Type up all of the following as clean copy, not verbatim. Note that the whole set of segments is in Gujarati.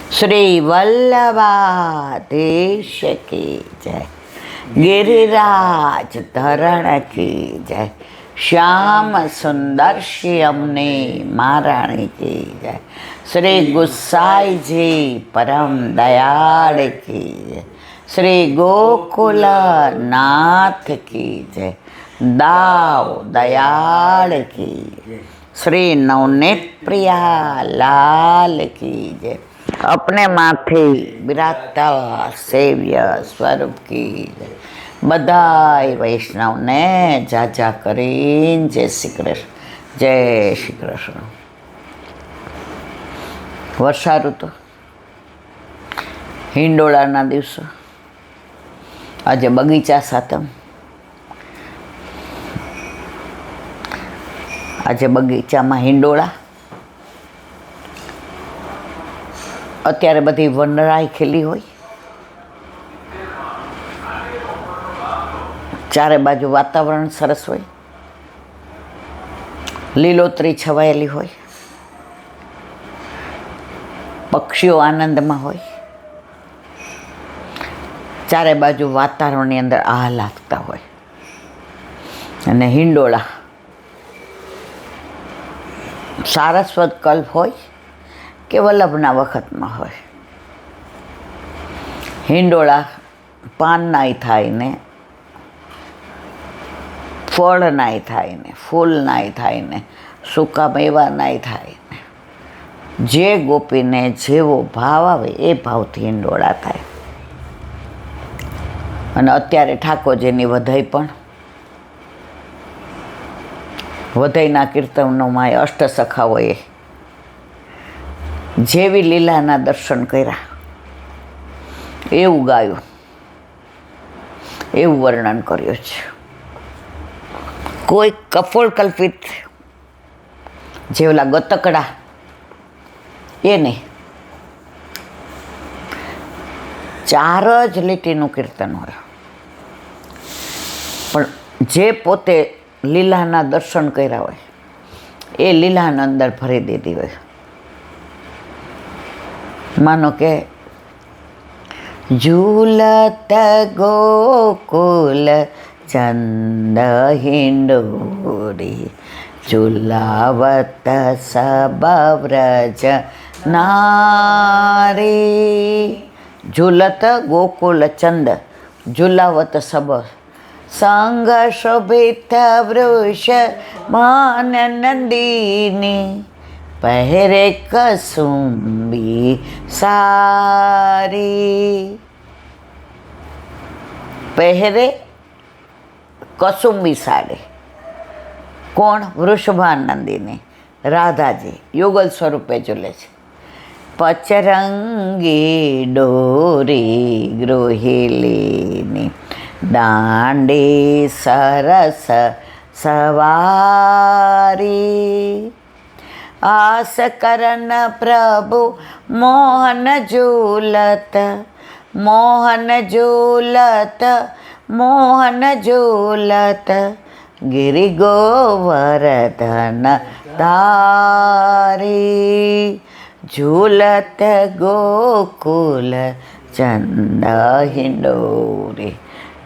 श्री वल्लभाधीश की जय, गिरिराज धरण की जय, श्याम सुंदर श्यामने महारानी की जय, श्री गुसाई जी परम दयाल की जय, श्री गोकुल नाथ की जय, दाव दयाल की जय, श्री नवनीत प्रिया लाल की जय, अपने माथे बिराजता सेव्य स्वरूप की जय। बधाई वैष्णव ने जाजा करीन जय श्री कृष्ण, जय श्री कृष्ण। वर्षा ऋतु, हिंडोळाना दिवसो, आज बगीचा सातम, आज बगीचा में हिंडोळा। અત્યારે બધી વનરાઈ ખીલી હોય, ચારે બાજુ વાતાવરણ સરસ હોય, લીલોતરી છવાયેલી હોય, પક્ષીઓ આનંદમાં હોય, ચારે બાજુ વાતાવરણની અંદર આહલાદતા હોય અને હિંડોળા સારસ્વત કલ્પ હોય કે વલ્લભના વખતમાં હોય। હિંડોળા પાનનાય થાય ને, ફળનાય થાય ને, ફૂલનાય થાય ને, સૂકા મેવાનાય થાય ને, જે ગોપીને જેવો ભાવ આવે એ ભાવથી હિંડોળા થાય। અને અત્યારે ઠાકોરજીની વધાઈ પણ, વધાઈના કીર્તનોમાં અષ્ટસખાઓએ જેવી લીલાના દર્શન કર્યા એવું ગાયું, એવું વર્ણન કર્યું છે। કોઈ કપોળ કલ્પિત જેવલા ગતકડા એ નહીં, ચાર જ લીટીનું કીર્તન હોય, પણ જે પોતે લીલાના દર્શન કર્યા હોય એ લીલાના અંદર ભરી દીધી હોય। मानो के झूलत गोकुल चंद हिंडोरी, झूलावत सब व्रज नारी। झूलत गोकुल चंद, झूलावत सब संग शोभित वृष मान नंदिनी, पहरे कसुम्बी सारी। पहरे कसुम्बी साड़ी कोण? वृषभानंदिनी राधा जी युगल स्वरूपे झूले छे। पचरंगी डोरी गृहिलीनी, दांडी सरस सवारी। आस करन प्रभु मोहन झूलत, मोहन झूलत, मोहन झूलत, गिरि गोवर्धन धारी। झूलत गोकुल चंद हिंडोरी,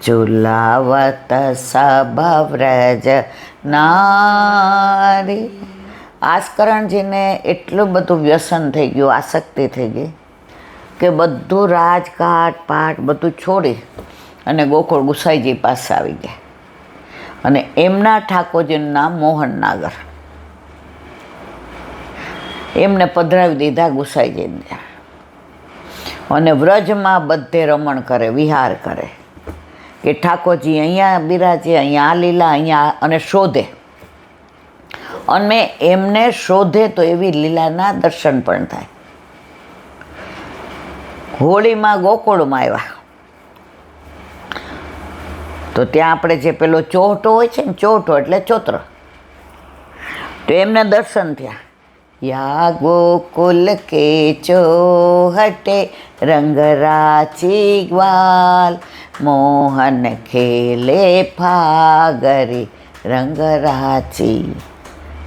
झूलावत सब व्रज नारी। આસ્કરણજીને એટલું બધું વ્યસન થઈ ગયું, આસક્તિ થઈ ગઈ કે બધું રાજકાટ પાટ બધું છોડી અને ગોકુળ ગુસાઈજી પાસે આવી ગયા અને એમના ઠાકોરજીનું નામ મોહન નાગર, એમને પધરાવી દીધા ગુસાઈજીને અને વ્રજમાં બધે રમણ કરે, વિહાર કરે કે ઠાકોરજી અહીંયા બિરાજે, અહીંયા આ લીલા, અહીંયા અને શોધે, અને એમને શોધે તો એવી લીલાના દર્શન પણ થાય। હોળીમાં ગોકુળમાં આવ્યા તો ત્યાં આપણે જે પેલો ચોહટો હોય છે ને, ચોહટો એટલે ચોત્ર, તો એમને દર્શન થયા। યા ગોકુલ કે ચોહટે રંગરાચી ગ્વાલ, મોહન ખેલે ફાગરી રંગરાચી।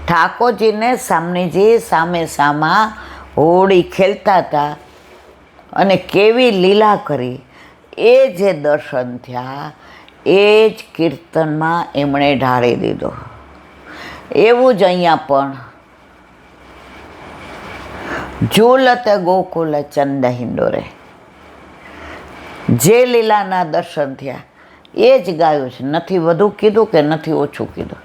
ઠાકોરજીને સામનેજી સામે સામા હોળી ખેલતા હતા અને કેવી લીલા કરી એ જે દર્શન થયા એ જ કીર્તનમાં એમણે ઢાળી દીધો. એવું જ અહીંયા પણ ઝૂલત ગોકુલ ચંદ હિંડોરે જે લીલાના દર્શન થયા એ જ ગાયું છે, નથી વધુ કીધું કે નથી ઓછું કીધું.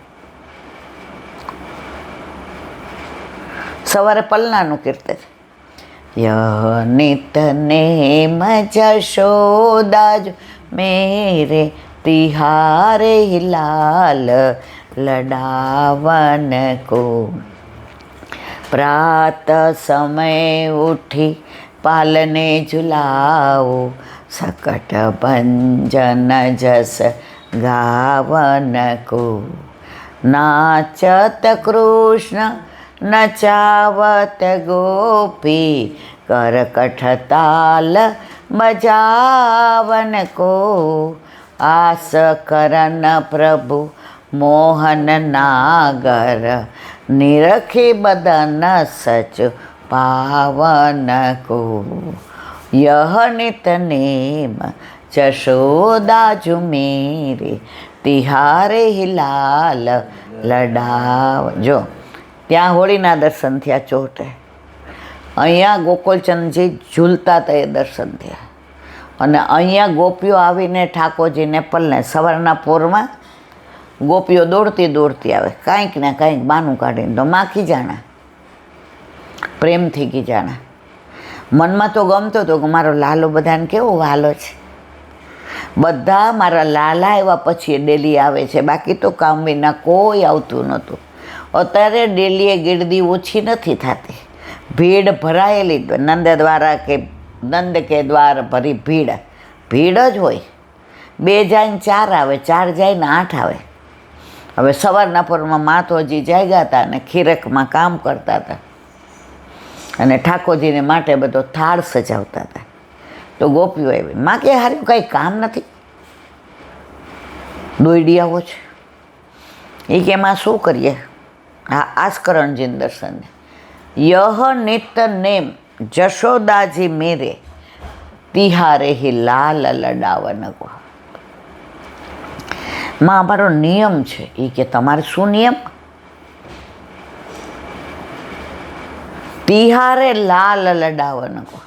સવારે પલનાનું કીર્તન યહ નિત નેમ જશોદાજ મેરે તિહારે લાલ લડાવન કો प्रात समय उठी पालने झुलाओ सकट भंजन जस गावन को नाचत कृष्ण नचावत गोपी करकट ताल बजावन को आस करन प्रभु मोहन नागर निरखी बदन सच पावन को यह नित नेम जशोदा जो मेरे तिहारे लाल लडाव. જો ત્યાં હોળીના દર્શન થયા ચોટે, અહીંયા ગોકુલચંદજી ઝૂલતા હતા એ દર્શન થયા, અને અહીંયા ગોપીઓ આવીને ઠાકોરજીને પલને સવારના પોરમાં ગોપીઓ દોડતી દોડતી આવે, કાંઈક ને કાંઈક બાનું કાઢીને તો માખી જાણા, પ્રેમથી કી જાણા. મનમાં તો ગમતો હતો કે મારો લાલો બધાને કેવો વાલો છે, બધા મારા લાલા એવા પછી ડેલી આવે છે, બાકી તો કામ વિના કોઈ આવતું નહોતું. અત્યારે ડેલીએ ગીરદી ઓછી નથી થતી, ભીડ ભરાયેલી, નંદ દ્વારા કે નંદ કે દ્વાર ભરી ભીડ જ હોય. 2 જાય ને 4 આવે, 4 જાય ને 8 આવે. હવે સવારના પરમાં મા તો હજી જાગ્યા હતા અને ખીરકમાં કામ કરતા હતા અને ઠાકોરજીને માટે બધો થાળ સજાવતા હતા. તો ગોપીઓ આવી, માં કે હાર્યું કાંઈ કામ નથી, દોયડિયાઓ છે. એ કે એમાં શું કરીએ? હા, આસ્કરણજીને દર્શન. યહ નિત નેમ જશોદાજી મેરે તિહારે હી લાલ લડાવન કો. માં અમારો નિયમ છે. એ કે તમારે શું નિયમ? તિહારે લાલ લડાવન કો.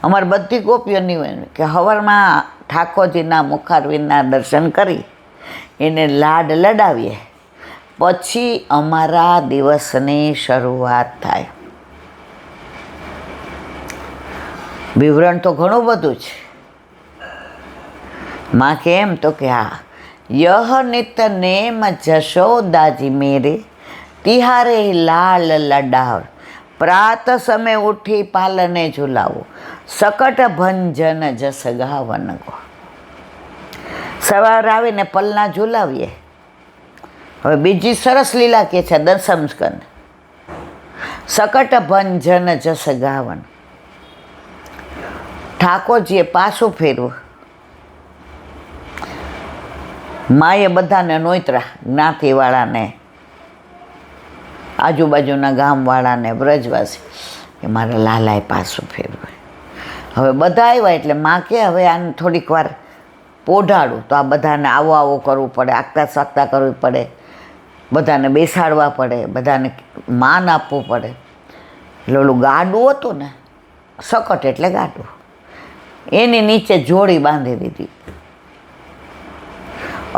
અમારે બધી ગોપીઓ નિયમ કે હવારમાં ઠાકોરજીના મુખારવિંદના દર્શન કરી એને લાડ લડાવીએ, પછી અમારા દિવસની શરૂઆત થાય. વિવરણ તો ઘણું બધું છે. માં કેમ તો કે હા, यह नित नेम जशोदाजी मेरे तिहारे लाल लडाव प्रात समय उठी पालने झुलाવો सकट भंजन जस गावन को. સવાર આવીને પલના ઝુલાવીએ. હવે બીજી સરસ લીલા કે છે દસમ સ્કંદ, सकट भंजन जस गावन. ઠાકોરજીએ પાછું ફેરવું. માએ બધાને નોતરા, જ્ઞાતિવાળાને, આજુબાજુના ગામવાળાને, વ્રજવાસી, કે મારા લાલાએ પાછું ફેરવે. હવે બધા આવ્યા એટલે માં કે હવે આને થોડીક વાર પોઢાડું, તો આ બધાને આવો આવો કરવું પડે, આગતા સાગતા કરવી પડે, બધાને બેસાડવા પડે, બધાને માન આપવું પડે. એટલે ઓલું ગાડું હતું ને, સકટ એટલે ગાડું, એની નીચે જોડી બાંધી દીધી.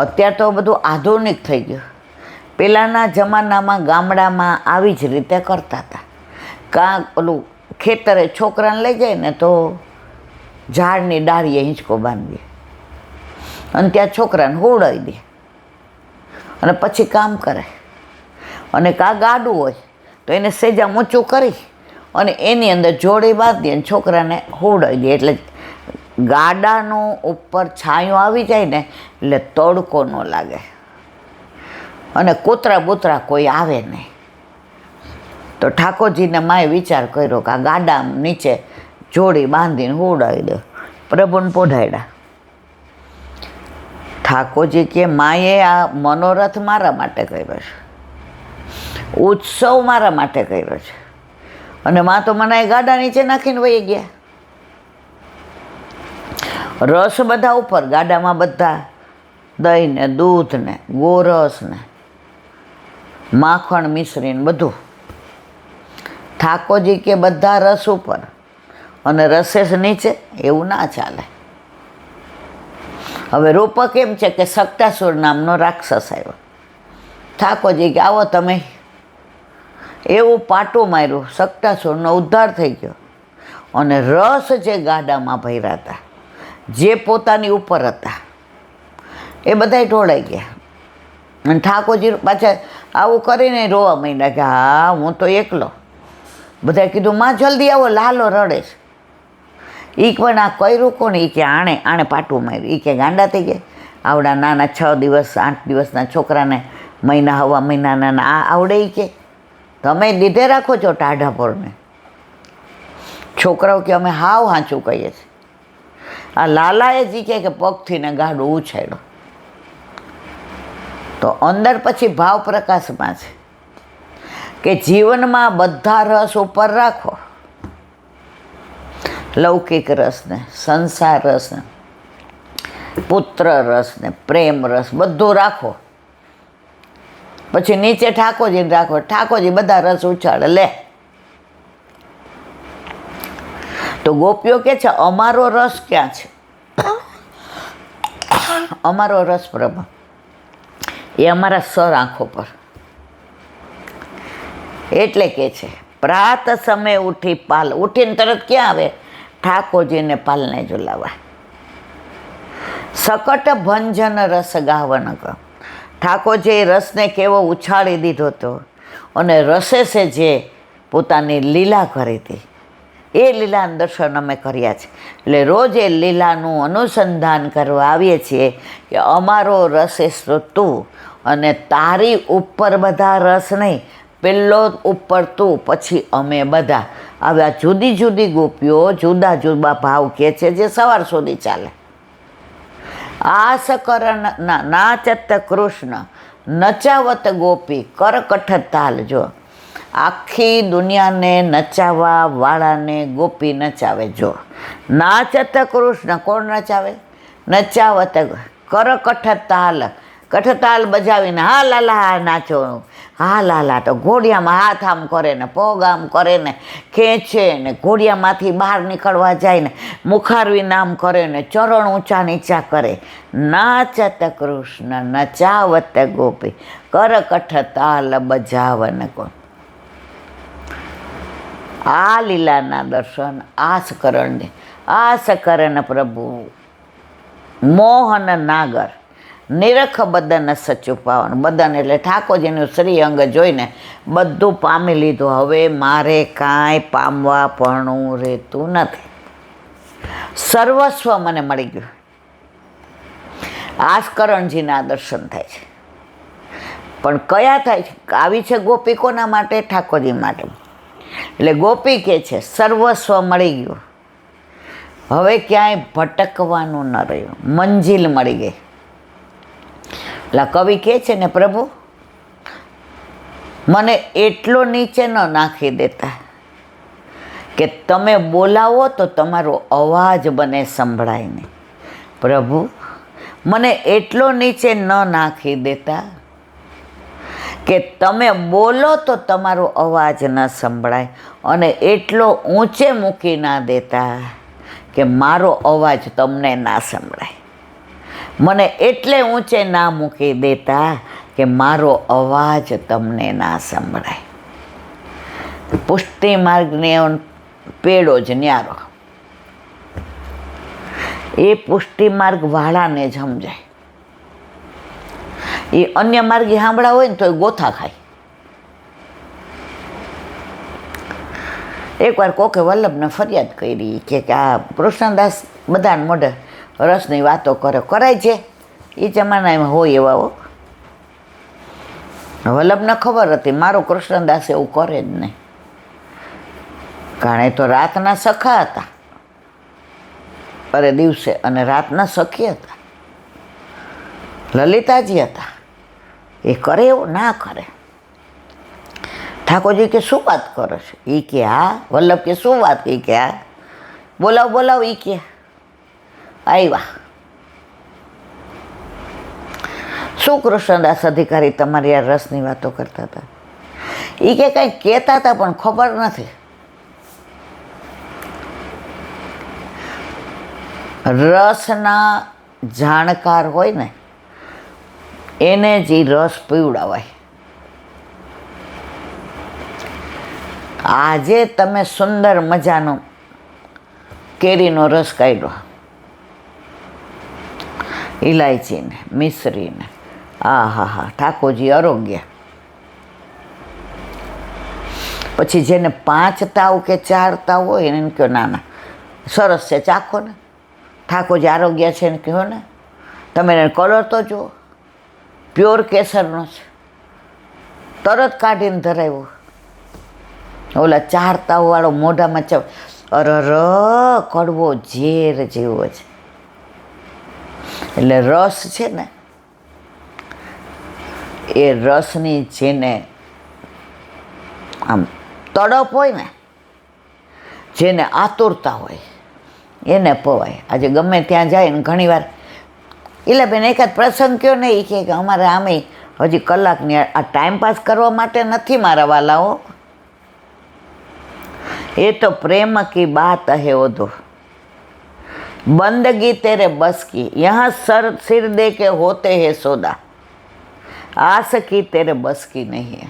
અત્યારે તો બધું આધુનિક થઈ ગયું. પહેલાંના જમાનામાં ગામડામાં આવી જ રીતે કરતા હતા. કાં ઓલું ખેતરે છોકરાને લઈ જાય ને તો ઝાડની ડાળીએ હિંચકો બાંધી દે અને ત્યાં છોકરાને હોડાવી દે અને પછી કામ કરે. અને કાં ગાડું હોય તો એને સેજા ઊંચું કરી અને એની અંદર જોડી બાંધી દે અને છોકરાને હોડાવી દે. એટલે ગાડાનું ઉપર છાંયો આવી જાય ને એટલે તડકો ન લાગે અને કૂતરા બૂતરા કોઈ આવે નહીં. તો ઠાકોરજીને માએ વિચાર કર્યો કે આ ગાડા નીચે જોડી બાંધીને હોડાવી દે. પ્રભુને પોઢાડ્યા. ઠાકોરજી કે માએ આ મનોરથ મારા માટે કર્યો છે, ઉત્સવ મારા માટે કર્યો છે, અને માં તો મને ગાડા નીચે નાખીને વહી ગયા. રસ બધા ઉપર, ગાડામાં બધા દહીં ને દૂધ ને ગોરસ ને માખણ મિશ્રી ને બધું. ઠાકોરજી કે બધા રસ ઉપર અને રસેસ નીચે, એવું ના ચાલે. હવે રૂપક એમ છે કે સક્તાસુર નામનો રાક્ષસ આવ્યો. ઠાકોરજી કે આવો તમે, એવું પાટું માર્યું, સક્તાસુરનો ઉદ્ધાર થઈ ગયો. અને રસ જે ગાડામાં ભર્યા હતા, જે પોતાની ઉપર હતા, એ બધાય ઢોળાઈ ગયા. અને ઠાકોરજી પાછા આવું કરીને રોવા માંડ્યા કે હા હું તો એકલો. બધાએ કીધું માં જલ્દી આવો, લાલો રડે છે. એ પણ આ કર્યું કોણ? એ કે આણે પાટું માર્યું. એ કે ગાંડા થઈ ગયા, આવડા નાના 6 દિવસ 8 દિવસના છોકરાને હવા મહિનાના આ આવડે. એ કે તમે લીધે રાખો છો ટાઢા પરને. છોકરાઓ કે અમે હાવ હાચું કહીએ છીએ. આ લાલાએ જ કે પગથી ને ગાડું ઉછાળ્યો. તો અંદર પછી ભાવ પ્રકાશમાં છે કે જીવનમાં બધા રસ ઉપર રાખો. લૌકિક રસને, સંસાર રસને, પુત્ર રસને, પ્રેમ રસ બધું રાખો. પછી નીચે ઠાકોરજીને રાખો. ઠાકોરજી બધા રસ ઉછાળે લે. તો ગોપીઓ કે છે અમારો રસ ક્યાં છે? અમારો રસ પ્રભુ એ અમારા સર આંખો પર. એટલે કે છે પ્રાત સમય ઉઠી પાલ, ઉઠીને તરત ક્યાં આવે? ઠાકોરજીને પાલને ઝુલાવા. સકટ ભંજન રસ ગાવન ક, ઠાકોરજીએ રસને કેવો ઉછાળી દીધો હતો. અને રસે જે પોતાની લીલા કરી હતી, એ લીલાના દર્શન અમે કર્યા છે. એટલે રોજ એ લીલાનું અનુસંધાન કરવા આવીએ છીએ કે અમારો રસે તું, અને તારી ઉપર બધા રસ નહીં, પહેલો ઉપર તું, પછી અમે બધા. આવ્યા જુદી જુદી ગોપીઓ જુદા જુદા ભાવ કહે છે, જે સવાર સુધી ચાલે. આસ કરણ નાચત કૃષ્ણ નચાવત ગોપી કરકઠ તાલ. જો આખી દુનિયાને નચાવવા વાળાને ગોપી નચાવે. જો નાચત કૃષ્ણ કોણ નચાવે? નચાવત કરકઠ તાલ, કઠતાલ બજાવીને હા લાલા હા નાચો, હા લાલા. તો ઘોડિયામાં હાથ આમ કરે ને પગ આમ કરે ને ખેંચે ને ઘોડિયામાંથી બહાર નીકળવા જાય ને મુખારવી નામ કરે ને ચરણ ઊંચા નીચા કરે. નાચત કૃષ્ણ નચાવત ગોપી કરકઠ તાલ બજાવન કોણ. આ લીલાના દર્શન આ સકરણ પ્રભુ મોહન નાગર નિરખ બદન સચુપાવન. બદન એટલે ઠાકોરજીનું શ્રી અંગ જોઈને બધું પામી લીધું. હવે મારે કાંઈ પામવા પણ રહેતું નથી. સર્વસ્વ મને મળી ગયું. આસ્કરણજીના દર્શન થાય છે. પણ કયા થાય છે? આવી છે ગોપી કોના માટે? ઠાકોરજી માટે. એટલે ગોપી કે છે સર્વસ્વ મળી ગયું, હવે ક્યાંય ભટકવાનું ન રહ્યું, મંજિલ મળી ગઈ. એટલે કવિ કહે છે ને પ્રભુ મને એટલો નીચે ન નાખી દેતા કે તમે બોલાવો તો તમારો અવાજ બને સંભળાય નહીં. પ્રભુ મને એટલો નીચે ન નાખી દેતા કે તમે બોલો તો તમારો અવાજ ન સંભળાય, અને એટલો ઊંચે મૂકી ના દેતા કે મારો અવાજ તમને ના સંભળાય. મને એટલે ઊંચે ના મૂકી દેતા કે મારો અવાજ તમને ના સંભળાય. પુષ્ટિ માર્ગને પેડો જ ન્યારો, એ પુષ્ટિ માર્ગ વાળાને જ સમજાય. એ અન્ય માર્ગે સાંભળા હોય ને તો એ ગોથા ખાય. એકવાર કોકે વલ્લભને ફરિયાદ કરી કે આ કૃષ્ણદાસ બધાને મોઢે રસની વાતો કરે. કરાય છે એ જમાનામાં હોય એવા હો. વલ્લભને ખબર હતી મારો કૃષ્ણદાસ એવું કરે જ નહીં, કારણ તો રાતના સખા હતા, અરે દિવસે, અને રાતના સખી હતા, લલિતાજી હતા. એ કરે એવું ના કરે. ઠાકોરજી કે શું વાત કરો છો? એ કે હા. વલ્લભ કે શું વાત? એ કે હા. બોલાવ બોલાવ. એ કે આવ્યા. શું કૃષ્ણદાસ અધિકારી તમારી આ રસની વાતો કરતા હતા? એ કે કંઈ કહેતા હતા પણ ખબર નથી. રસના જાણકાર હોય ને એને જ ઈ રસ પીવડાવાય. આજે તમે સુંદર મજાનો કેરીનો રસ કાઢ્યો, ઇલાયચીને મિશ્રીને, આ હા હા ઠાકોરજી આરોગ્ય. પછી જેને 5 તાવ કે 4 તાવ હોય એને કહો ના ના સરસ છે ચાખો ને, ઠાકોરજી આરોગ્ય છે ને કહો ને. તમે એને કલર તો જુઓ, પ્યોર કેસરનો છે, તરત કાઢીને ધરાવ્યો. ઓલા 4 તાવવાળો મોઢામાં અરર કડવો ઝેર જેવો છે. એટલે રસ છે ને એ રસની જેને આમ તડપ હોય ને, જેને આતુરતા હોય એને પવાય. આજે ગમે ત્યાં જાય ને ઘણી વાર એટલે બેન એકાદ પ્રસંગ કયો ને એ કે અમારે આમે હજી કલાકની આ ટાઈમપાસ કરવા માટે નથી મારા વાલાઓ. ये तो प्रेम की बात है ओदो, बंदगी तेरे बस की, यहाँ सिर दे के होते हैं सौदा, आस की तेरे बस की नहीं है.